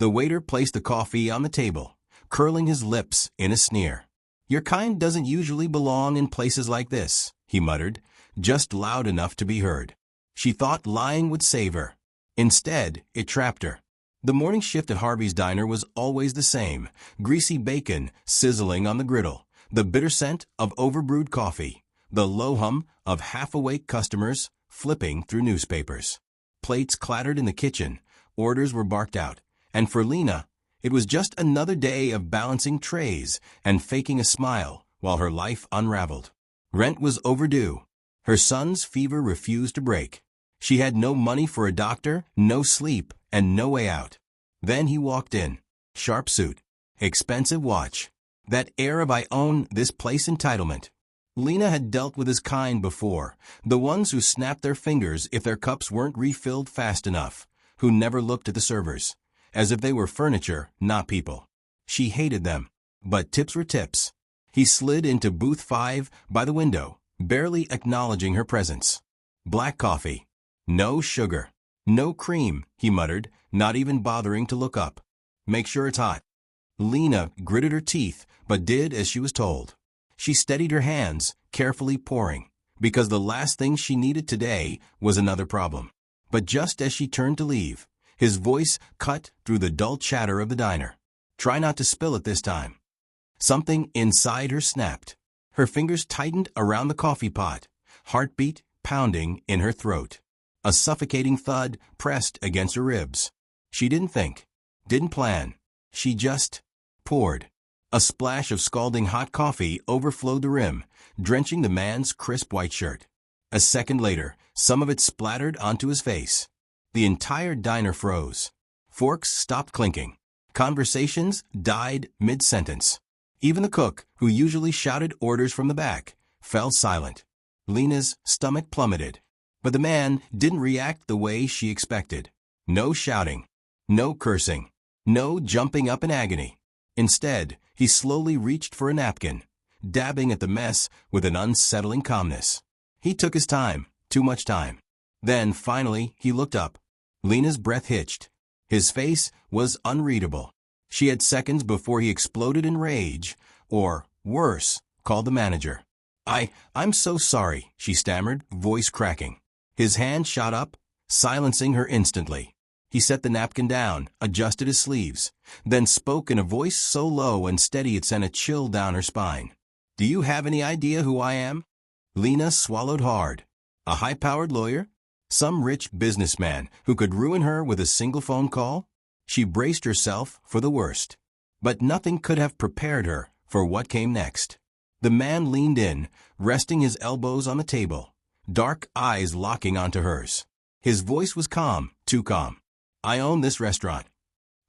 The waiter placed the coffee on the table, curling his lips in a sneer. "Your kind doesn't usually belong in places like this," he muttered, just loud enough to be heard. She thought lying would save her. Instead, it trapped her. The morning shift at Harvey's diner was always the same: greasy bacon sizzling on the griddle, the bitter scent of overbrewed coffee, the low hum of half-awake customers flipping through newspapers. Plates clattered in the kitchen, orders were barked out, and for Lena, it was just another day of balancing trays and faking a smile while her life unraveled. Rent was overdue. Her son's fever refused to break. She had no money for a doctor, no sleep, and no way out. Then he walked in. Sharp suit, expensive watch, that air of "I own this place" entitlement. Lena had dealt with his kind before, the ones who snapped their fingers if their cups weren't refilled fast enough, who never looked at the servers, as if they were furniture, not people. She hated them, but tips were tips. He slid into booth 5 by the window, barely acknowledging her presence. "Black coffee. No sugar. No cream," he muttered, not even bothering to look up. "Make sure it's hot." Lena gritted her teeth, but did as she was told. She steadied her hands, carefully pouring, because the last thing she needed today was another problem. But just as she turned to leave, his voice cut through the dull chatter of the diner. "Try not to spill it this time." Something inside her snapped. Her fingers tightened around the coffee pot, heartbeat pounding in her throat. A suffocating thud pressed against her ribs. She didn't think, didn't plan. She just poured. A splash of scalding hot coffee overflowed the rim, drenching the man's crisp white shirt. A second later, some of it splattered onto his face. The entire diner froze. Forks stopped clinking. Conversations died mid-sentence. Even the cook, who usually shouted orders from the back, fell silent. Lena's stomach plummeted. But the man didn't react the way she expected. No shouting. No cursing. No jumping up in agony. Instead, he slowly reached for a napkin, dabbing at the mess with an unsettling calmness. He took his time, too much time. Then, finally, he looked up. Lena's breath hitched. His face was unreadable. She had seconds before he exploded in rage, or, worse, called the manager. I'm so sorry," she stammered, voice cracking. His hand shot up, silencing her instantly. He set the napkin down, adjusted his sleeves, then spoke in a voice so low and steady it sent a chill down her spine. "Do you have any idea who I am?" Lena swallowed hard. A high-powered lawyer? Some rich businessman who could ruin her with a single phone call? She braced herself for the worst. But nothing could have prepared her for what came next. The man leaned in, resting his elbows on the table, dark eyes locking onto hers. His voice was calm, too calm. "I own this restaurant."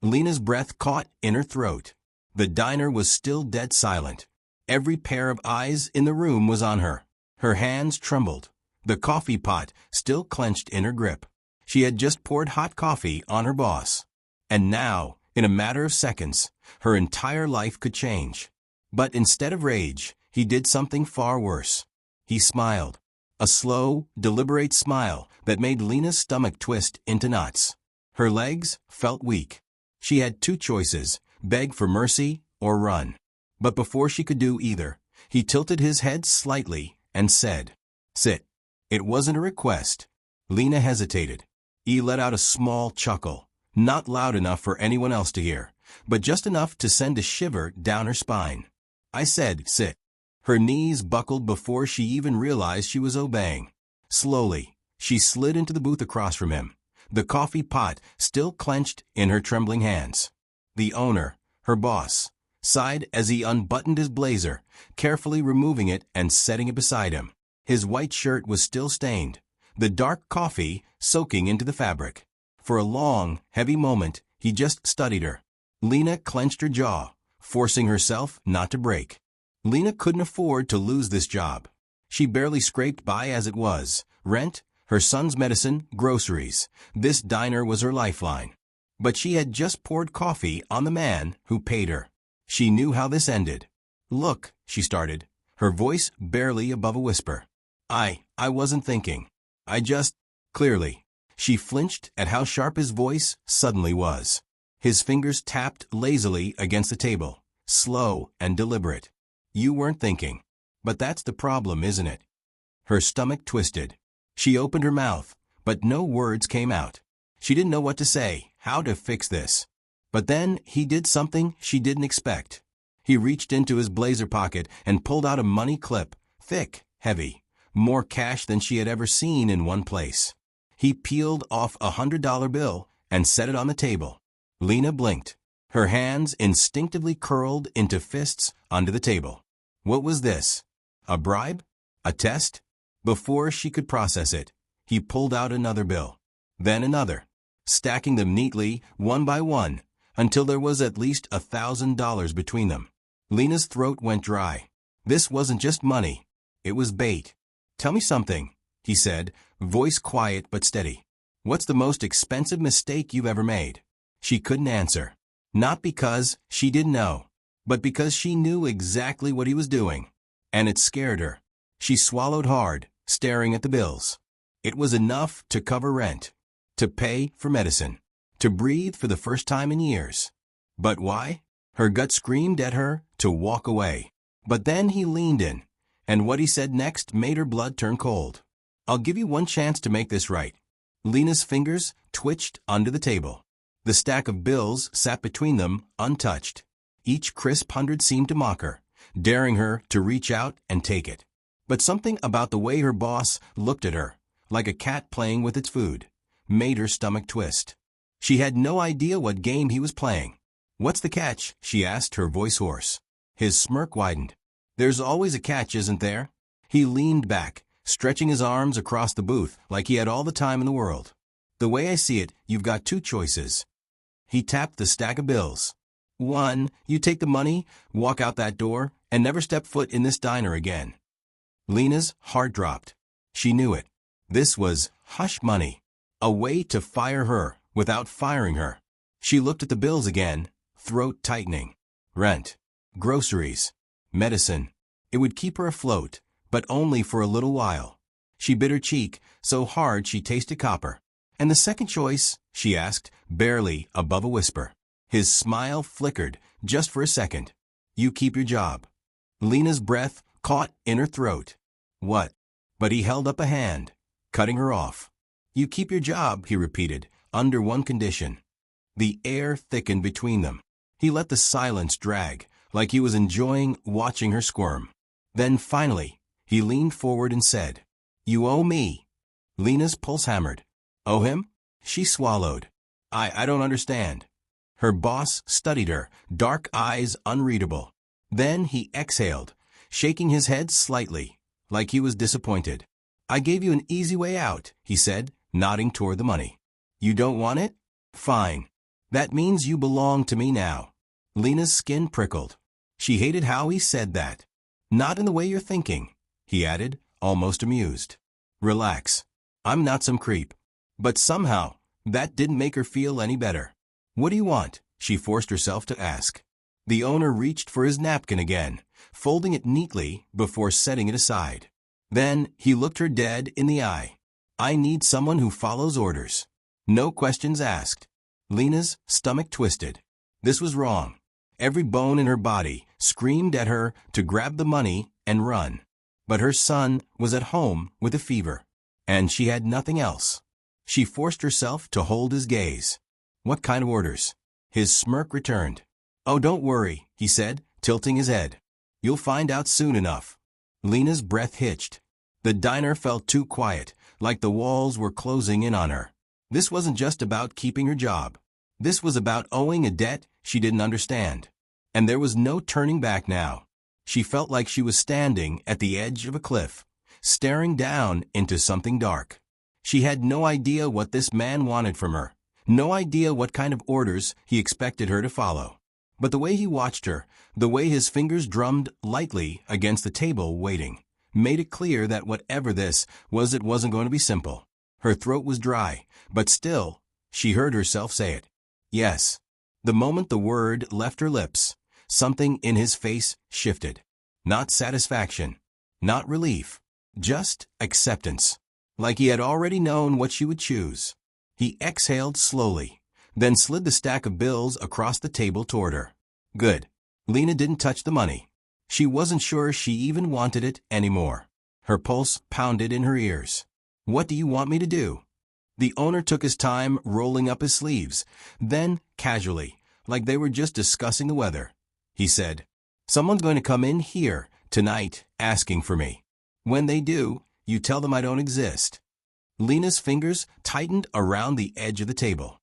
Lena's breath caught in her throat. The diner was still dead silent. Every pair of eyes in the room was on her. Her hands trembled, the coffee pot still clenched in her grip. She had just poured hot coffee on her boss. And now, in a matter of seconds, her entire life could change. But instead of rage, he did something far worse. He smiled. A slow, deliberate smile that made Lena's stomach twist into knots. Her legs felt weak. She had two choices: beg for mercy or run. But before she could do either, he tilted his head slightly and said, "Sit." It wasn't a request. Lena hesitated. He let out a small chuckle, not loud enough for anyone else to hear, but just enough to send a shiver down her spine. "I said, sit." Her knees buckled before she even realized she was obeying. Slowly, she slid into the booth across from him, the coffee pot still clenched in her trembling hands. The owner, her boss, sighed as he unbuttoned his blazer, carefully removing it and setting it beside him. His white shirt was still stained, the dark coffee soaking into the fabric. For a long, heavy moment, he just studied her. Lena clenched her jaw, forcing herself not to break. Lena couldn't afford to lose this job. She barely scraped by as it was. Rent, her son's medicine, groceries. This diner was her lifeline. But she had just poured coffee on the man who paid her. She knew how this ended. "Look," she started, her voice barely above a whisper. I wasn't thinking. I just..." Clearly, she flinched at how sharp his voice suddenly was. His fingers tapped lazily against the table, slow and deliberate. You weren't thinking. But that's the problem, isn't it? Her stomach twisted. She opened her mouth, but no words came out. She didn't know what to say, how to fix this. But then he did something she didn't expect. He reached into his blazer pocket and pulled out a money clip, thick, heavy, more cash than she had ever seen in one place. He peeled off a $100 bill and set it on the table. Lena blinked. Her hands instinctively curled into fists under the table. What was this? A bribe? A test? Before she could process it, he pulled out another bill. Then another, stacking them neatly, one by one, until there was at least $1,000 between them. Lena's throat went dry. This wasn't just money. It was bait. Tell me something, he said, voice quiet but steady. What's the most expensive mistake you've ever made? She couldn't answer. Not because she didn't know, but because she knew exactly what he was doing. And it scared her. She swallowed hard, staring at the bills. It was enough to cover rent, to pay for medicine, to breathe for the first time in years. But why? Her gut screamed at her to walk away. But then he leaned in, and what he said next made her blood turn cold. I'll give you one chance to make this right. Lena's fingers twitched under the table. The stack of bills sat between them, untouched. Each crisp hundred seemed to mock her, daring her to reach out and take it. But something about the way her boss looked at her, like a cat playing with its food, made her stomach twist. She had no idea what game he was playing. What's the catch? She asked, her voice hoarse. His smirk widened. There's always a catch, isn't there? He leaned back, stretching his arms across the booth like he had all the time in the world. The way I see it, you've got two choices. He tapped the stack of bills. One, you take the money, walk out that door, and never step foot in this diner again. Lena's heart dropped. She knew it. This was hush money, a way to fire her without firing her. She looked at the bills again, throat tightening. Rent, groceries, medicine. It would keep her afloat, but only for a little while. She bit her cheek so hard she tasted copper. And the second choice? She asked, barely above a whisper. His smile flickered just for a second. You keep your job. Lena's breath caught in her throat. What? But he held up a hand, cutting her off. You keep your job, he repeated, under one condition. The air thickened between them. He let the silence drag, like he was enjoying watching her squirm. Then finally, he leaned forward and said, You owe me. Lena's pulse hammered. Owe him? She swallowed. I don't understand. Her boss studied her, dark eyes unreadable. Then he exhaled, shaking his head slightly, like he was disappointed. I gave you an easy way out, he said, nodding toward the money. You don't want it? Fine. That means you belong to me now. Lena's skin prickled. She hated how he said that. Not in the way you're thinking, he added, almost amused. Relax. I'm not some creep. But somehow, that didn't make her feel any better. What do you want? She forced herself to ask. The owner reached for his napkin again, folding it neatly before setting it aside. Then he looked her dead in the eye. I need someone who follows orders. No questions asked. Lena's stomach twisted. This was wrong. Every bone in her body screamed at her to grab the money and run. But her son was at home with a fever, and she had nothing else. She forced herself to hold his gaze. What kind of orders? His smirk returned. Oh, don't worry, he said, tilting his head. You'll find out soon enough. Lena's breath hitched. The diner felt too quiet, like the walls were closing in on her. This wasn't just about keeping her job. This was about owing a debt she didn't understand. And there was no turning back now. She felt like she was standing at the edge of a cliff, staring down into something dark. She had no idea what this man wanted from her, no idea what kind of orders he expected her to follow. But the way he watched her, the way his fingers drummed lightly against the table waiting, made it clear that whatever this was, it wasn't going to be simple. Her throat was dry, but still, she heard herself say it. Yes. The moment the word left her lips, something in his face shifted. Not satisfaction, not relief, just acceptance. Like he had already known what she would choose. He exhaled slowly, then slid the stack of bills across the table toward her. Good. Lena didn't touch the money. She wasn't sure she even wanted it anymore. Her pulse pounded in her ears. What do you want me to do? The owner took his time rolling up his sleeves. Then, casually, like they were just discussing the weather, he said, "Someone's going to come in here tonight asking for me. When they do, you tell them I don't exist." Lena's fingers tightened around the edge of the table.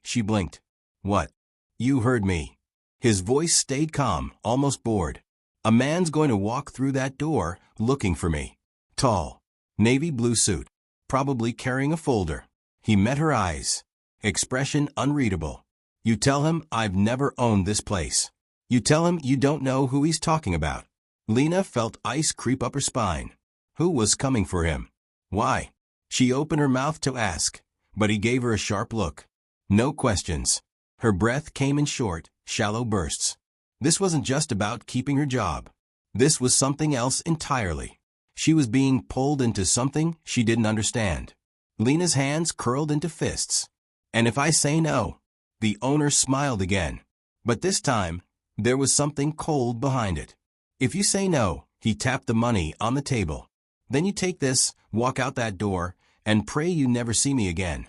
She blinked. "What?" "You heard me." His voice stayed calm, almost bored. "A man's going to walk through that door looking for me. Tall, navy blue suit, probably carrying a folder." He met her eyes. Expression unreadable. "You tell him I've never owned this place. You tell him you don't know who he's talking about." Lena felt ice creep up her spine. Who was coming for him? Why? She opened her mouth to ask, but he gave her a sharp look. No questions. Her breath came in short, shallow bursts. This wasn't just about keeping her job. This was something else entirely. She was being pulled into something she didn't understand. Lena's hands curled into fists. "And if I say no?" The owner smiled again. But this time, there was something cold behind it. "If you say no," he tapped the money on the table, "then you take this, walk out that door, and pray you never see me again."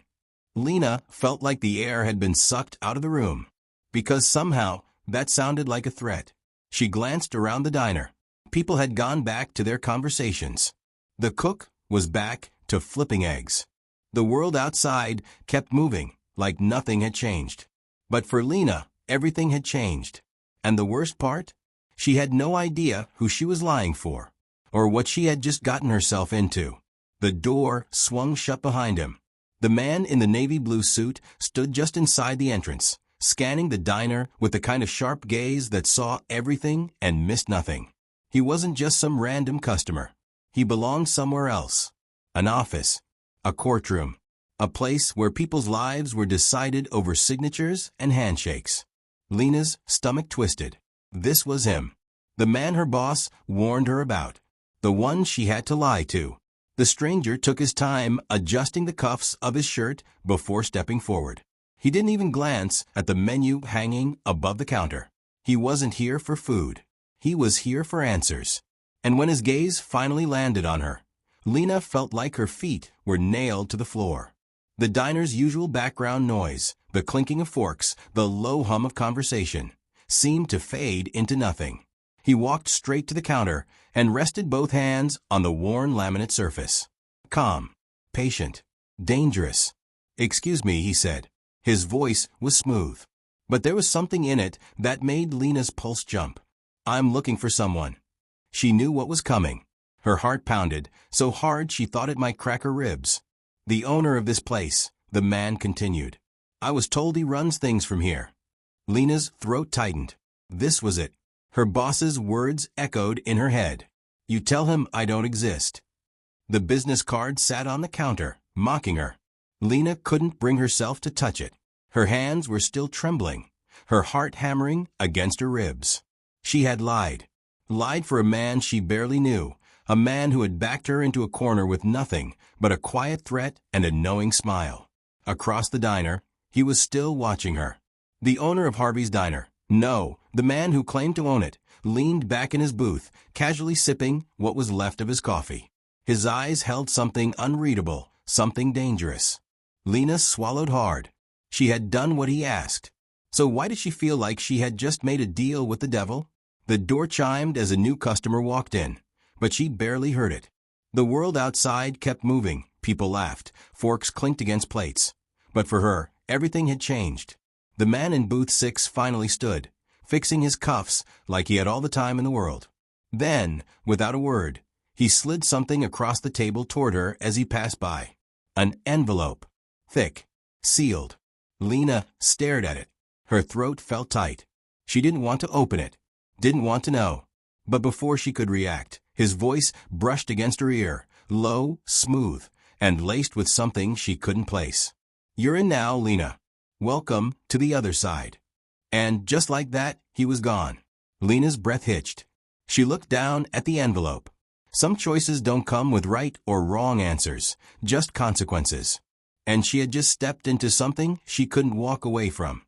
Lena felt like the air had been sucked out of the room. Because somehow, that sounded like a threat. She glanced around the diner. People had gone back to their conversations. The cook was back to flipping eggs. The world outside kept moving, like nothing had changed. But for Lena, everything had changed. And the worst part? She had no idea who she was lying for, or what she had just gotten herself into. The door swung shut behind him. The man in the navy blue suit stood just inside the entrance, scanning the diner with the kind of sharp gaze that saw everything and missed nothing. He wasn't just some random customer. He belonged somewhere else. An office, a courtroom, a place where people's lives were decided over signatures and handshakes. Lena's stomach twisted. This was him. The man her boss warned her about. The one she had to lie to. The stranger took his time adjusting the cuffs of his shirt before stepping forward. He didn't even glance at the menu hanging above the counter. He wasn't here for food. He was here for answers. And when his gaze finally landed on her, Lena felt like her feet were nailed to the floor. The diner's usual background noise, the clinking of forks, the low hum of conversation, seemed to fade into nothing. He walked straight to the counter and rested both hands on the worn laminate surface. Calm, patient, dangerous. "Excuse me," he said. His voice was smooth, but there was something in it that made Lena's pulse jump. "I'm looking for someone." She knew what was coming. Her heart pounded, so hard she thought it might crack her ribs. "The owner of this place," the man continued. "I was told he runs things from here." Lena's throat tightened. This was it. Her boss's words echoed in her head. "You tell him I don't exist." The business card sat on the counter, mocking her. Lena couldn't bring herself to touch it. Her hands were still trembling, her heart hammering against her ribs. She had lied. Lied for a man she barely knew, a man who had backed her into a corner with nothing but a quiet threat and a knowing smile. Across the diner, he was still watching her. The owner of Harvey's Diner, no, the man who claimed to own it, leaned back in his booth, casually sipping what was left of his coffee. His eyes held something unreadable, something dangerous. Lena swallowed hard. She had done what he asked. So why did she feel like she had just made a deal with the devil? The door chimed as a new customer walked in, but she barely heard it. The world outside kept moving. People laughed. Forks clinked against plates. But for her, everything had changed. The man in booth 6 finally stood, fixing his cuffs like he had all the time in the world. Then, without a word, he slid something across the table toward her as he passed by. An envelope. Thick. Sealed. Lena stared at it. Her throat felt tight. She didn't want to open it. Didn't want to know. But before she could react, his voice brushed against her ear, low, smooth, and laced with something she couldn't place. "You're in now, Lena. Welcome to the other side." And just like that, he was gone. Lena's breath hitched. She looked down at the envelope. Some choices don't come with right or wrong answers, just consequences. and she had just stepped into something she couldn't walk away from.